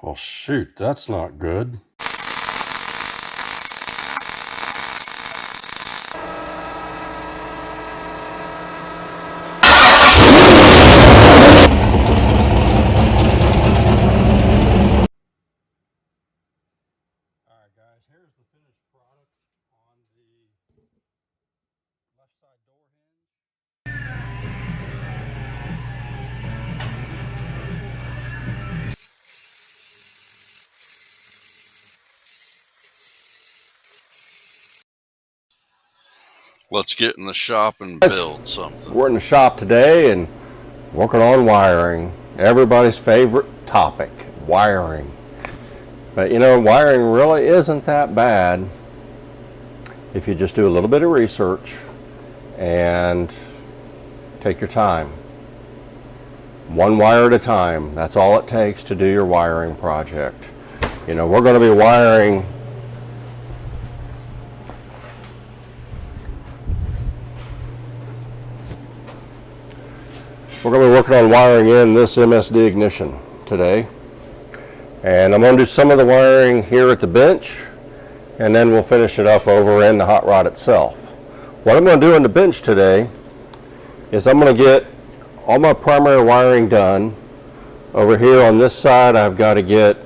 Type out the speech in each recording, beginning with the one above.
Well, shoot, that's not good. Alright guys, here's the finished product on the left side door hinge. Let's get in the shop and build something. We're in the shop today and working on wiring. Everybody's favorite topic, wiring. But you know, wiring really isn't that bad if you just do a little bit of research and take your time. One wire at a time. That's all it takes to do your wiring project. You know, we're going to be wiring working on wiring in this MSD ignition today. And I'm going to do some of the wiring here at the bench, and then we'll finish it up over in the hot rod itself. What I'm going to do in the bench today is I'm going to get all my primary wiring done. Over here on this side, I've got to get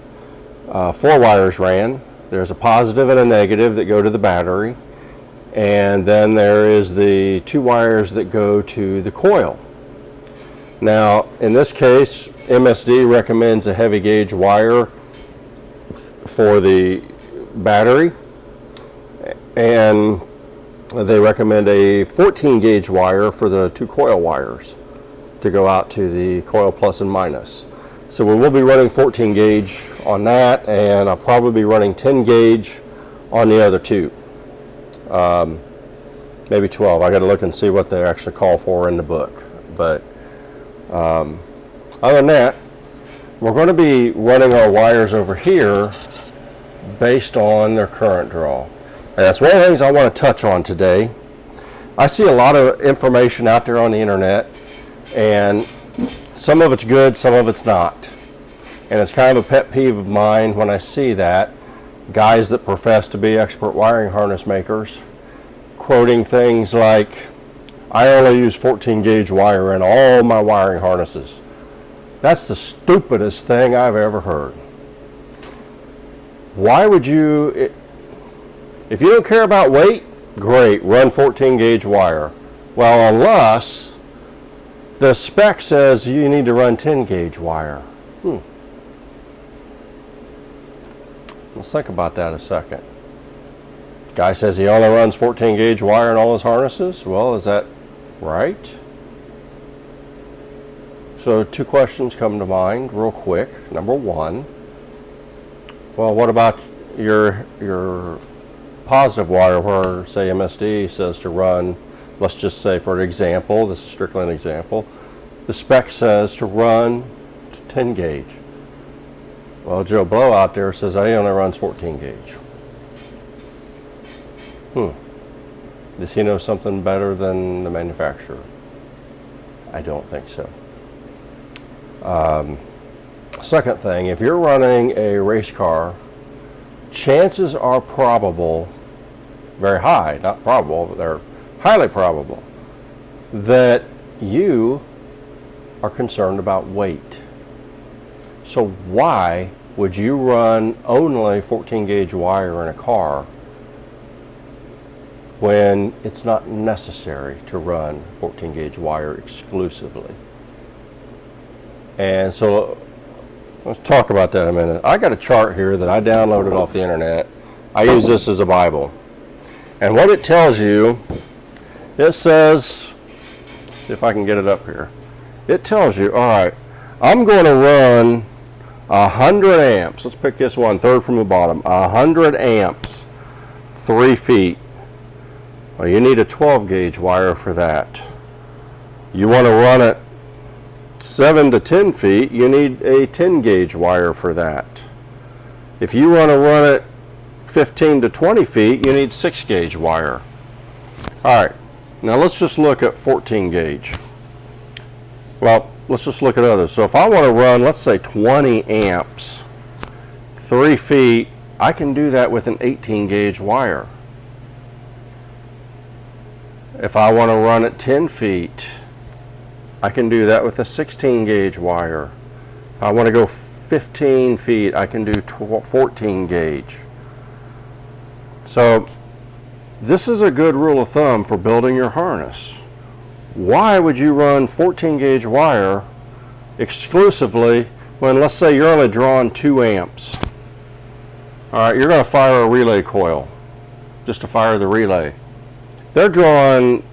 4 wires ran. There's a positive and a negative that go to the battery, and then there is the 2 wires that go to the coil. Now, in this case, MSD recommends a heavy gauge wire for the battery, and they recommend a 14 gauge wire for the 2 coil wires to go out to the coil plus and minus. So we will be running 14 gauge on that, and I'll probably be running 10 gauge on the other 2. Maybe 12. I got to look and see what they actually call for in the book. But other than that, we're going to be running our wires over here based on their current draw. And that's one of the things I want to touch on today. I see a lot of information out there on the internet, and some of it's good, some of it's not. And it's kind of a pet peeve of mine when I see that. Guys that profess to be expert wiring harness makers quoting things like, I only use 14 gauge wire in all my wiring harnesses. That's the stupidest thing I've ever heard. Why would you, if you don't care about weight, great, run 14 gauge wire. Well, unless the spec says you need to run 10 gauge wire. Let's think about that a second. Guy says he only runs 14 gauge wire in all his harnesses. Well, is that right? So 2 questions come to mind real quick. Number 1, well, what about your positive wire where, say, MSD says to run, let's just say for an example, this is strictly an example, the spec says to run 10 gauge. Well, Joe Blow out there says he only runs 14 gauge. Does he know something better than the manufacturer? I don't think so. Second thing, if you're running a race car, chances are probable, very high, not probable, but they're highly probable, that you are concerned about weight. So why would you run only 14 gauge wire in a car when it's not necessary to run 14 gauge wire exclusively? And so let's talk about that in a minute. I got a chart here that I downloaded off the internet. I use this as a Bible. And what it tells you, it says, if I can get it up here, it tells you, all right, I'm going to run 100 amps. Let's pick this one, third from the bottom. 100 amps, 3 feet. Well, you need a 12 gauge wire for that. You want to run it 7 to 10 feet, you need a 10 gauge wire for that. If you want to run it 15 to 20 feet, you need 6 gauge wire. All right, now let's just look at 14 gauge. Well, let's just look at others. So if I want to run, let's say 20 amps 3 feet, I can do that with an 18 gauge wire. If I want to run at 10 feet, I can do that with a 16 gauge wire. If I want to go 15 feet, I can do 14 gauge. So this is a good rule of thumb for building your harness. Why would you run 14 gauge wire exclusively when, let's say, you're only drawing 2 amps? All right, you're going to fire a relay coil just to fire the relay. They're drawing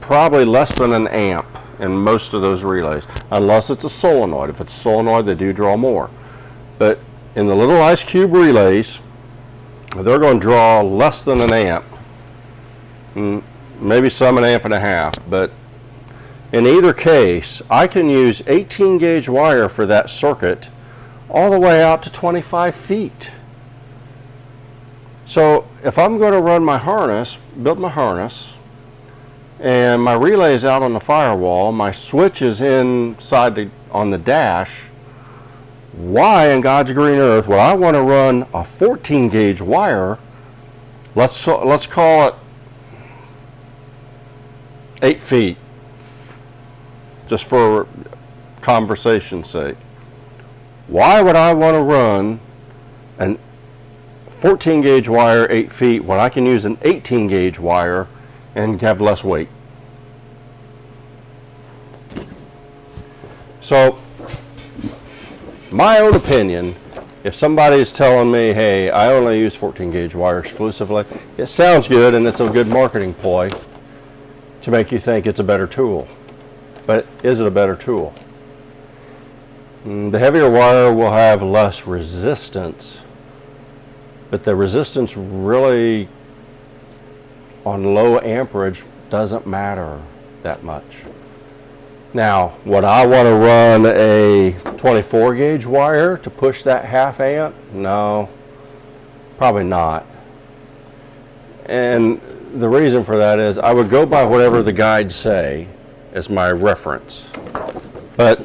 probably less than an amp in most of those relays, unless it's a solenoid. If it's a solenoid, they do draw more. But in the little ice cube relays, they're going to draw less than an amp, maybe some an amp and a half. But in either case, I can use 18 gauge wire for that circuit all the way out to 25 feet. So if I'm going to run my harness, build my harness, and my relay is out on the firewall, my switch is inside on the dash, why in God's green earth would I want to run a 14 gauge wire? Let's call it 8 feet, just for conversation's sake. Why would I want to run an 14 gauge wire 8 feet when I can use an 18 gauge wire and have less weight? So, my own opinion, if somebody is telling me, hey, I only use 14 gauge wire exclusively, it sounds good and it's a good marketing ploy to make you think it's a better tool. But is it a better tool? The heavier wire will have less resistance, but the resistance really on low amperage doesn't matter that much. Now, would I want to run a 24 gauge wire to push that half amp? No, probably not. And the reason for that is I would go by whatever the guides say as my reference. But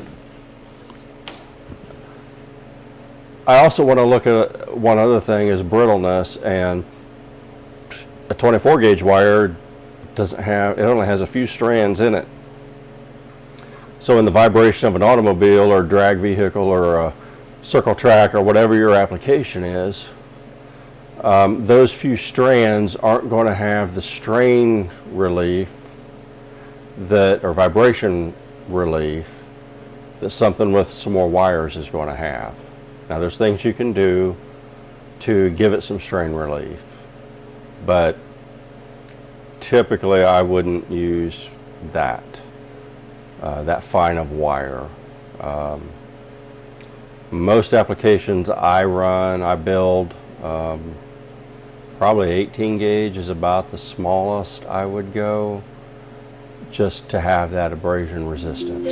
I also want to look at one other thing, is brittleness, and a 24 gauge wire it only has a few strands in it. So in the vibration of an automobile or drag vehicle or a circle track or whatever your application is, those few strands aren't going to have the strain relief or vibration relief that something with some more wires is going to have. Now there's things you can do to give it some strain relief, but typically I wouldn't use that fine of wire. Most applications I build, probably 18 gauge is about the smallest I would go, just to have that abrasion resistance.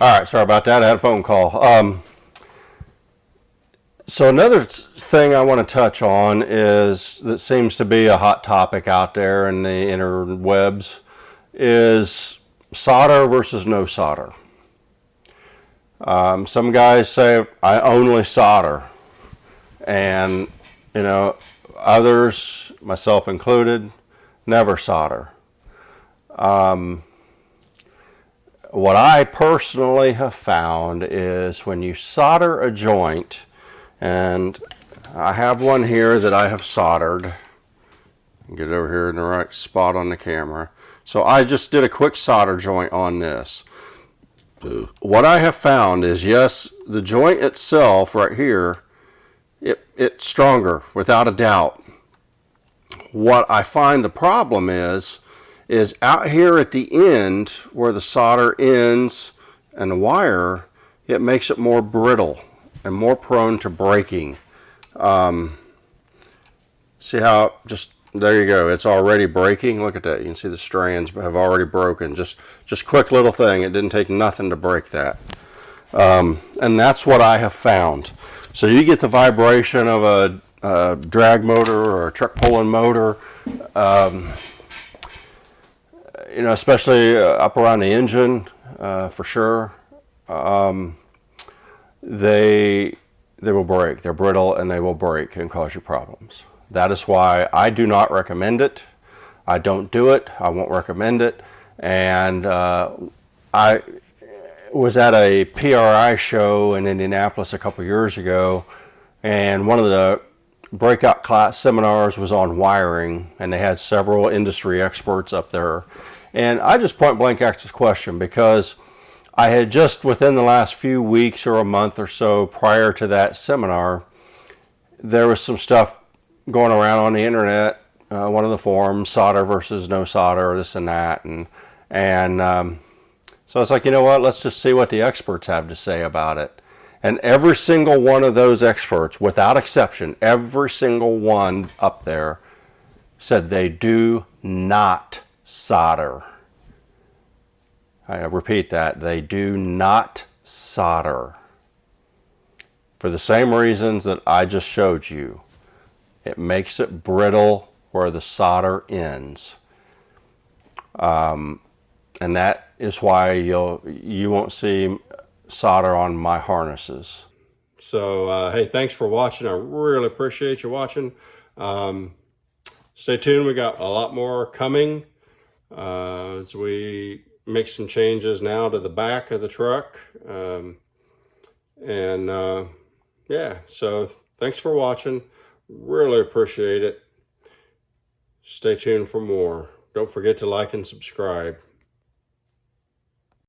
All right, sorry about that. I had a phone call. So another thing I want to touch on that seems to be a hot topic out there in the interwebs is solder versus no solder. Some guys say, I only solder. And, others, myself included, never solder. What I personally have found is when you solder a joint, and I have one here that I have soldered. Get it over here in the right spot on the camera. So I just did a quick solder joint on this. What I have found is, yes, the joint itself right here, it's stronger without a doubt. What I find the problem is out here at the end where the solder ends and the wire, it makes it more brittle and more prone to breaking. See how there you go, it's already breaking. Look at that, you can see the strands have already broken. Just quick little thing, it didn't take nothing to break that. And that's what I have found. So you get the vibration of a drag motor or a truck pulling motor, especially up around the engine, for sure. they will break. They're brittle and they will break and cause you problems. That is why I do not recommend it. I don't do it. I won't recommend it. And I was at a PRI show in Indianapolis a couple years ago, and one of the breakout class seminars was on wiring, and they had several industry experts up there. And I just point blank asked this question because I had just within the last few weeks or a month or so prior to that seminar, there was some stuff going around on the internet, one of the forums, solder versus no solder, this and that, and so it's like, you know what? Let's just see what the experts have to say about it. And every single one of those experts, without exception, every single one up there said they do not solder. I repeat that, they do not solder. For the same reasons that I just showed you. It makes it brittle where the solder ends. And that is why you won't see solder on my harnesses. So, hey, thanks for watching. I really appreciate you watching. Stay tuned. We got a lot more coming as we make some changes now to the back of the truck. Yeah, so thanks for watching. Really appreciate it. Stay tuned for more. Don't forget to like and subscribe.